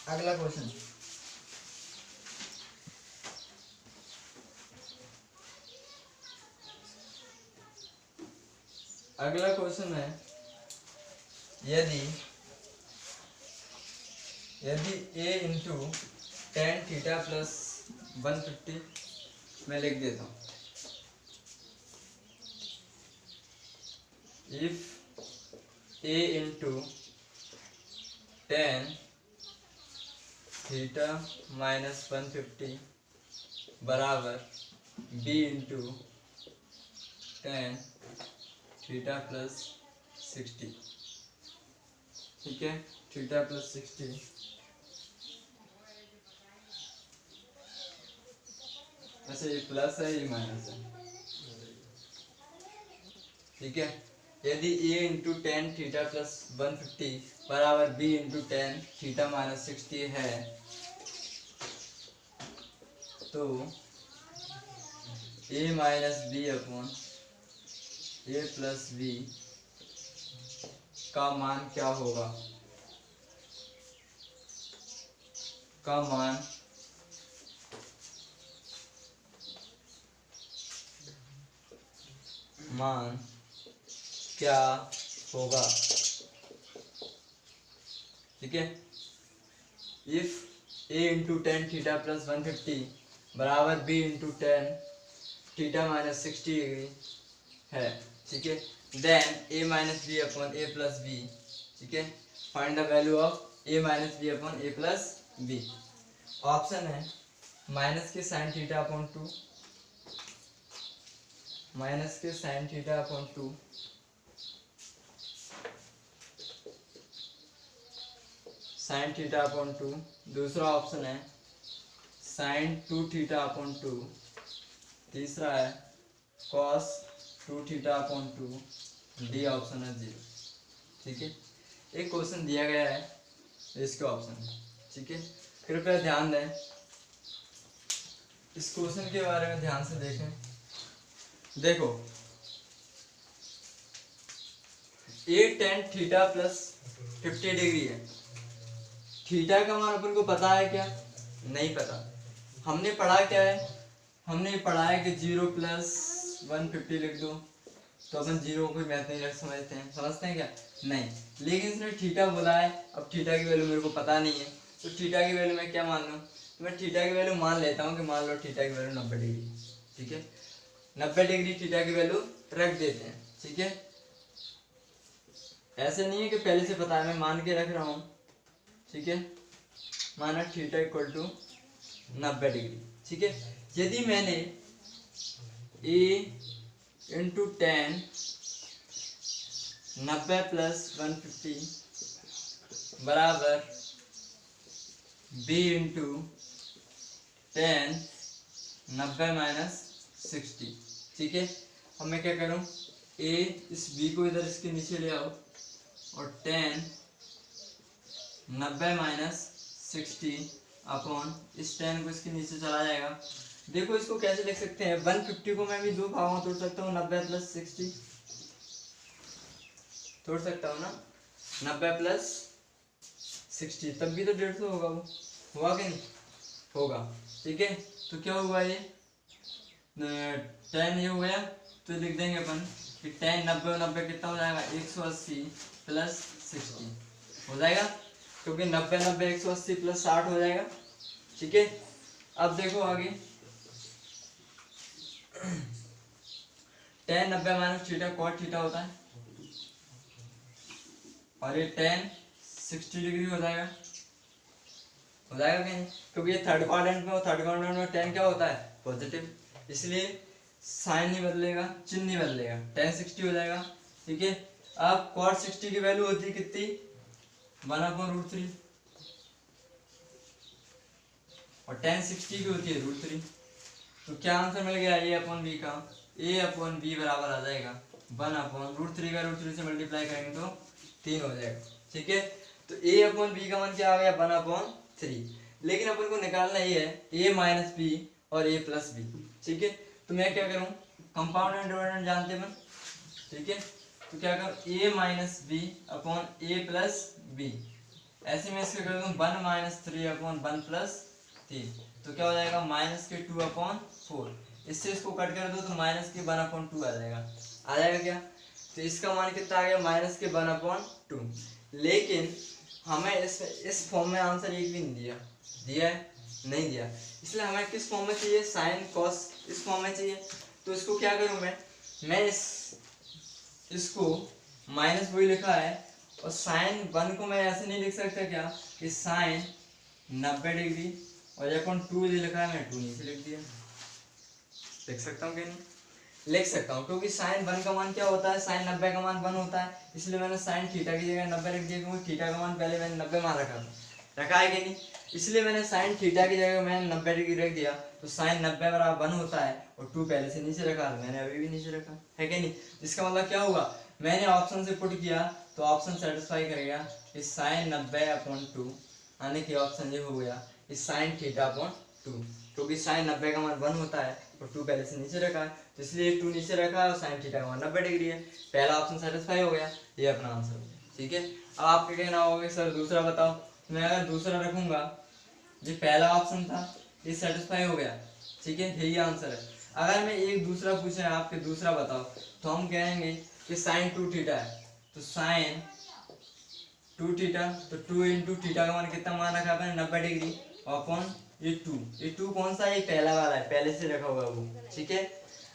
अगला क्वेश्चन, अगला क्वेश्चन है यदि a into tan theta plus 150, मैं लिख देता हूँ, if a into tan theta minus 150 बराबर b into tan theta plus 60, ठीक है, थीटा प्लस 60, अच्छा ये प्लस है ये माइनस है, ठीक है, यदि a into tan theta plus 150 बराबर b into tan theta minus 60 है, तो a minus B upon a plus B का मान क्या होगा, का मान क्या होगा, ठीक है, if a into tan theta plus 150 बराबर b into tan theta minus 60 degree है, ठीक है, then a minus B upon a plus B, ठीक है, find the value of a minus B upon a plus B. Option है minus के sine theta upon 2, minus के sine theta upon 2, sine theta upon 2, दूसरा option है sign 2 theta upon 2, तीसरा है cos 2 theta upon 2, D option है 0, ठीक है, एक क्वेश्चन दिया गया है इसके ऑप्शन, ठीक है, कृपया ध्यान दें, इस क्वेश्चन के बारे में ध्यान से देखें। देखो a tan theta plus 50 degree है, थीटा का मान अपन को पता है क्या, नहीं पता, हमने पढ़ा क्या है, हमने पढ़ा है कि 0 प्लस 150 लिख दो, तो अपन 0 को मैथ नहीं रख समझते हैं क्या, नहीं, लेकिन इसने थीटा बोला है, अब थीटा की वैल्यू मेरे को पता नहीं है, तो थीटा की वैल्यू मैं क्या मान लूँ, तो मैं थीटा की वैल्यू मान लेता हूँ कि मान लो थीटा की वैल्यू 90 डिग्री, ठीक है, 90 डिग्री थीटा की वैल्यू रख देते हैं, ठीक है, ऐसे नहीं है कि पहले से पता है, मैं मान के रख रहा हूँ, ठीक है, माना थीटा इक्वल टू 90 डिग्री, ठीक है, यदि मैंने a इंटू टेन 90 प्लस 150 बराबर b इंटू टेन 90 माइनस 60, ठीक है, अब मैं क्या करूं, a इस b को इधर इसके नीचे ले आओ और टेन 90 माइनस 60 अपॉन इस टेन को इसके नीचे चला जाएगा। देखो इसको कैसे लिख सकते हैं, 150 को मैं भी दो भागों में तोड़ सकता हूँ, 90 प्लस 60 तोड़ सकता हूँ ना, 90 प्लस 60 तब भी तो 150 होगा, वो हुआ कि नहीं होगा, ठीक है, तो क्या हुआ ये 10 ये हो गया, तो लिख देंगे अपन कि 10 90 90 कितना हो जाएगा 180 प्लस 60 हो जाएगा, क्योंकि 90 90 180 प्लस 60 हो जाएगा, ठीक है। अब देखो आगे tan 90 minus theta cot theta होता है और ये tan 60 डिग्री हो जाएगा कि नहीं, क्योंकि ये थर्ड क्वाड्रेंट में, थर्ड क्वाड्रेंट में tan क्या होता है पॉजिटिव, इसलिए साइन नहीं बदलेगा, चिन्ह नहीं बदलेगा, tan 60 हो जाएगा। ठीक है। अब cot 60 की वैल्यू होती है कितनी 1/√3 और tan 60 की होती है √3। तो क्या आंसर मिल गया a/b का, a/b बराबर आ जाएगा 1/√3 का √3 से मल्टीप्लाई करेंगे तो 3 हो जाएगा। ठीक है। तो a/b का मान क्या आ गया 1/3, लेकिन अपन को निकालना ये है a माइनस बी और a प्लस बी। ठीक है। तो मैं क्या करूँ, कंपाउंड एंड डिविडेंड जानते हैं। ठीक है। तो क्या करूँ a minus B upon a plus B, ऐसे में इसका कर दूँ 1 माइनस 3 अपॉन 1 प्लस 3, तो क्या हो जाएगा माइनस के 2/4। इससे इसको कट कर दो तो माइनस के 1/2 आ जाएगा। आ जाएगा क्या, तो इसका मान कितना आ गया माइनस के 1/2। लेकिन हमें इस फॉर्म में आंसर एक भी नहीं दिया, दिया है नहीं दिया, इसलिए हमें किस फॉर्म में चाहिए साइन कॉस इस फॉर्म में चाहिए। तो इसको क्या करूं मैं इसको माइनस वही लिखा है और साइन 1 को मैं ऐसे नहीं लिख सकता क्या कि साइन 90 डिग्री और अपन 2 लिखा है मैं 2 नीचे लिख दिया, लिख सकता हूँ कि नहीं, लिख सकता हूँ, क्योंकि साइन 1 का मान क्या होता है साइन 90 का मान 1 होता है, इसलिए मैंने साइन थीटा की जगह 90 लिख दिया, क्योंकि थीटा का मान पहले मैंने 90 मान रखा है कि नहीं, इसलिए मैंने साइन थीटा की जगह मैंने 90 डिग्री रख दिया। तो साइन 90 बराबर 1 होता है और 2 पहले से नीचे रखा, मैंने अभी भी नीचे रखा है कि नहीं। इसका मतलब क्या होगा, मैंने ऑप्शन से पुट किया तो ऑप्शन सेटिस्फाई करेगा कि साइन 90/2, यानी कि ऑप्शन ये हो गया कि साइन थीटा/2, क्योंकि साइन 90 का मान 1 होता है और 2 पहले से नीचे रखा है, तो इसलिए 2 नीचे रखा है और साइन थीटा का मान 90 डिग्री है। पहला ऑप्शन सेटिस्फाई हो गया, ये अपना आंसर हो गया। ठीक है। अब आपके कहना होगा सर दूसरा बताओ, तो मैं अगर दूसरा रखूंगा, ये पहला ऑप्शन था ये सेटिस्फाई हो गया, ठीक है, यही आंसर है। अगर मैं एक दूसरा पूछे आपके दूसरा बताओ, तो हम कहेंगे कि साइन 2 थीटा है, तो साइन 2 थीटा, तो 2 इंटू थीटा का मान कितना मान रखा है 90 डिग्री अपॉन ये 2 कौन सा है, ये पहला वाला है, पहले से रखा होगा वो। ठीक है।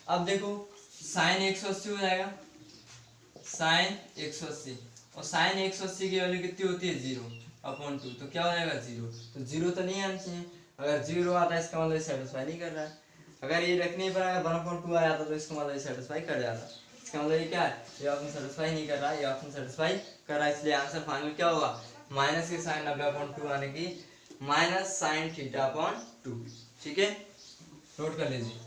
अब देखो साइन 180 हो जाएगा, साइन 180 और साइन 180 की वैल्यू कितनी होती है 0/2, तो क्या हो जाएगा 0, तो 0 तो नहीं आना चाहिए, अगर 0 आता है इसका मतलब सेटिस्फाई नहीं कर रहा है। अगर ये रखने पर अगर 1/2 आ जाता तो इसका मतलब सेटिस्फाई कर जाता, इसका मतलब ये क्या है, ये ऑप्शन सेटिस्फाई नहीं कर रहा है, ये ऑप्शन सेटिस्फाई कर रहा है, इसलिए आंसर फाइनल क्या होगा माइनस के साइन 90/2 आने की माइनस साइन थीटा/2। ठीक है, नोट कर लीजिए।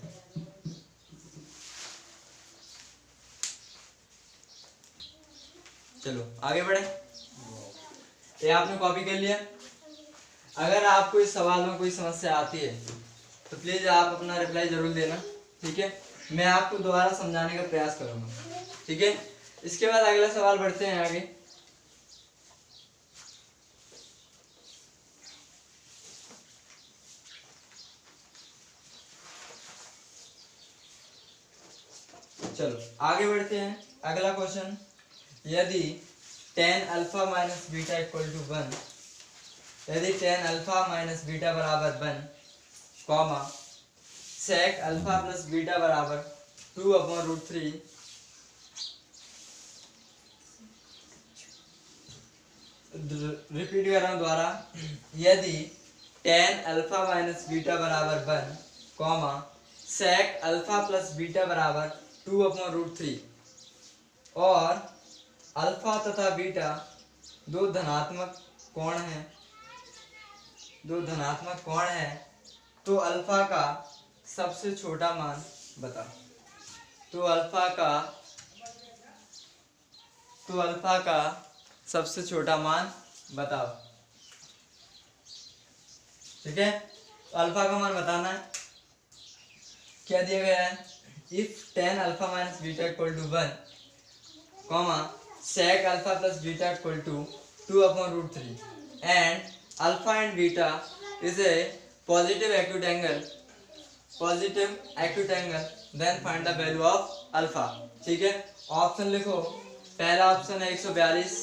चलो आगे बढ़े, ये आपने कॉपी कर लिया। अगर आपको इस सवाल में कोई समस्या आती है तो प्लीज आप अपना रिप्लाई जरूर देना। ठीक है, मैं आपको दोबारा समझाने का प्रयास करूंगा। ठीक है, इसके बाद अगला सवाल बढ़ते हैं आगे। चलो आगे बढ़ते हैं, अगला क्वेश्चन, यदि tan alpha minus beta equal to 1, यदि tan अल्फा माइनस बीटा बराबर 1, comma sec alpha plus beta बराबर 2/√3, रिपीट कर रहा हूं दोबारा, यदि tan अल्फा माइनस बीटा बराबर 1, comma sec alpha plus beta बराबर 2/√3 और अल्फा तथा बीटा दो धनात्मक कोण हैं, दो धनात्मक कोण है, तो अल्फा का सबसे छोटा मान बताओ। तो अल्फा का सबसे छोटा मान बताओ। ठीक है, तो अल्फा का मान बताना है। क्या दिया गया है, if tan alpha minus beta equal to 1, comma sec alpha plus beta equal to 2/√3 and alpha and beta is a positive acute angle, then find the value of alpha। ठीक है, ऑप्शन लिखो, पहला ऑप्शन है 142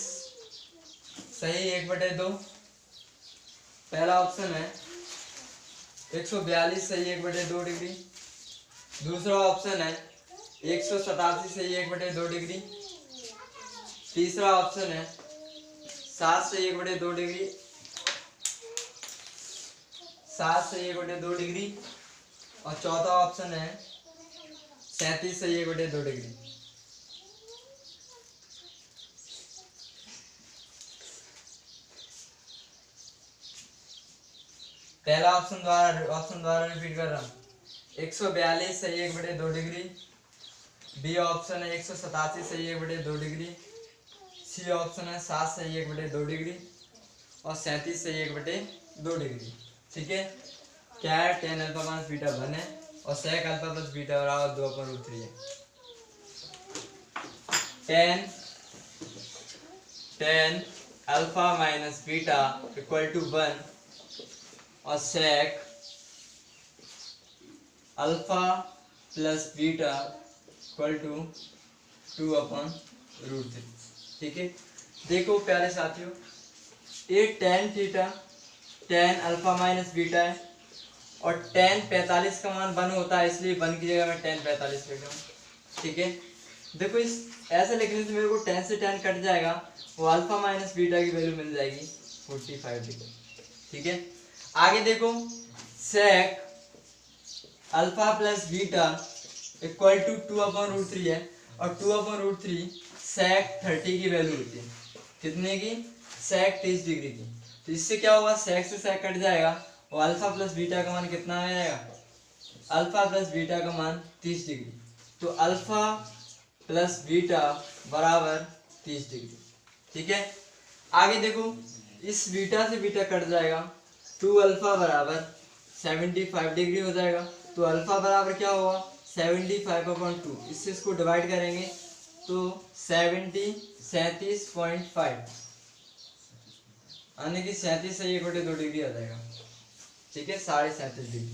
सही 1/2, पहला option है 142 सही 1/2 degree. दूसरा ऑप्शन है 187 सही 1/2 डिग्री। तीसरा ऑप्शन है 7 सही 1/2 डिग्री, 7 सही 1/2 डिग्री। और चौथा ऑप्शन है 37 सही 1/2 डिग्री। पहला ऑप्शन द्वारा रिपीट कर रहा हूँ। 142 सही 1/2 डिग्री। बी ऑप्शन है 187 सही 1/2 डिग्री। सी ऑप्शन है 7 सही 1/2 डिग्री। और 37 सही 1/2 डिग्री। ठीक है, क्या है? tan अल्फा माइनस बीटा 1 है और sec अल्फा प्लस बीटा बराबर 2/√3 है। tan alpha minus beta equal to 1 और sec alpha plus beta equal to 2/√3। ठीक है, देखो प्यारे साथियों, ये tan theta tan alpha minus beta है और tan 45 का मान 1 होता है, इसलिए 1 की जगह मैं tan 45 लिख रहा हूँ। ठीक है, देखो इस ऐसे लिखने से मेरे को tan से tan कट जाएगा, वो अल्फा माइनस बीटा की वैल्यू मिल जाएगी 45 डिग्री। ठीक है, आगे देखो sec alpha plus beta equal to 2/√3 है और 2/√3 sec 30 की वैल्यू होती है। कितने की? sec 30 डिग्री की। तो इससे क्या होगा? sec से sec कट जाएगा और अल्फा प्लस बीटा का मान कितना आ जाएगा? अल्फा प्लस बीटा का मान 30 डिग्री। तो अल्फा प्लस बीटा बराबर 30 डिग्री। ठीक है, आगे देखो इस बीटा से बीटा कट जाएगा, 2 अल्फा बराबर 75 डिग्री हो जाएगा। तो अल्फा बराबर क्या होगा? 75/2। इससे इसको डिवाइड करेंगे तो 37.5 यानी कि 37 सही 1/2 डिग्री आ जाएगा। ठीक है, 37.5 डिग्री।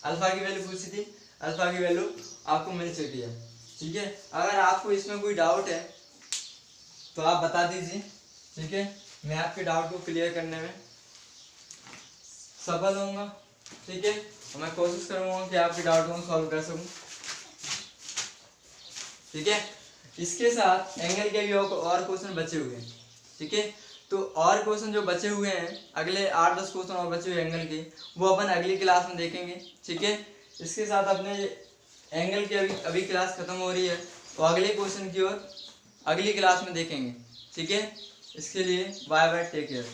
अल्फा की वैल्यू पूछी थी, अल्फा की वैल्यू आपको मिल चुकी है। ठीक है, अगर आपको इसमें कोई डाउट है तो आप बता दीजिए। ठीक है, मैं आपके डाउट को क्लियर करने में सफल होऊंगा। ठीक है, मैं कोशिश करूंगा कि आपके डाउटों को सॉल्व कर सकूं। ठीक है, इसके साथ एंगल के भी और क्वेश्चन बचे हुए हैं। ठीक है, तो और क्वेश्चन जो बचे हुए हैं, अगले 8-10 क्वेश्चन और बचे हुए एंगल के, वो अपन अगली क्लास में देखेंगे। ठीक है, इसके साथ अपने एंगल की अभी क्लास खत्म हो रही है, तो अगले क्वेश्चन की ओर अगली क्लास में देखेंगे। ठीक है, इसके लिए बाय बाय, टेक केयर।